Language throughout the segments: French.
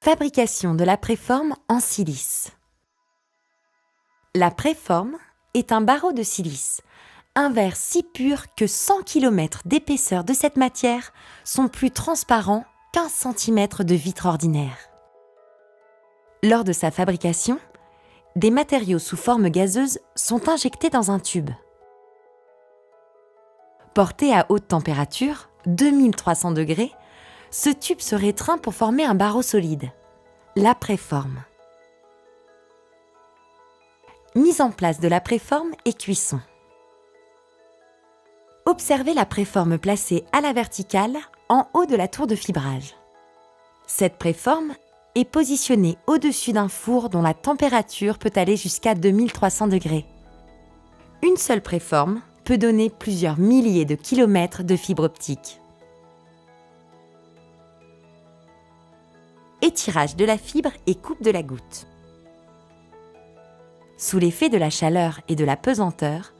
Fabrication de la préforme en silice. La préforme est un barreau de silice, un verre si pur que 100 km d'épaisseur de cette matière sont plus transparents qu'1 cm de vitre ordinaire. Lors de sa fabrication, des matériaux sous forme gazeuse sont injectés dans un tube. Porté à haute température, 2300 degrés, ce tube se rétreint pour former un barreau solide, la préforme. Mise en place de la préforme et cuisson. Observez la préforme placée à la verticale en haut de la tour de fibrage. Cette préforme est positionnée au-dessus d'un four dont la température peut aller jusqu'à 2300 degrés. Une seule préforme peut donner plusieurs milliers de kilomètres de fibres optiques. Étirage de la fibre et coupe de la goutte. Sous l'effet de la chaleur et de la pesanteur,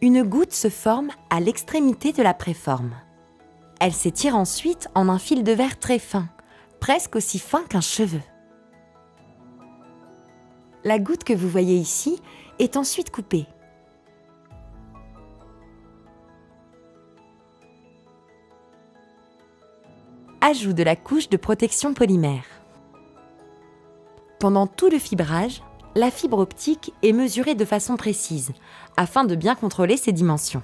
une goutte se forme à l'extrémité de la préforme. Elle s'étire ensuite en un fil de verre très fin, presque aussi fin qu'un cheveu. La goutte que vous voyez ici est ensuite coupée. Ajout de la couche de protection polymère. Pendant tout le fibrage, la fibre optique est mesurée de façon précise, afin de bien contrôler ses dimensions.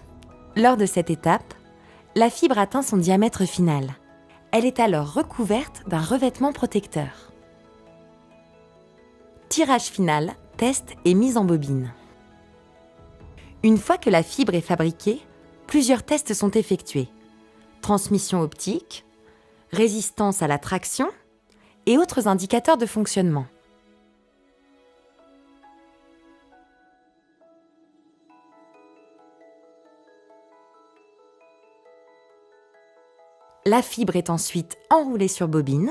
Lors de cette étape, la fibre atteint son diamètre final. Elle est alors recouverte d'un revêtement protecteur. Tirage final, test et mise en bobine. Une fois que la fibre est fabriquée, plusieurs tests sont effectués. Transmission optique, résistance à la traction et autres indicateurs de fonctionnement. La fibre est ensuite enroulée sur bobine.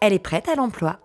Elle est prête à l'emploi.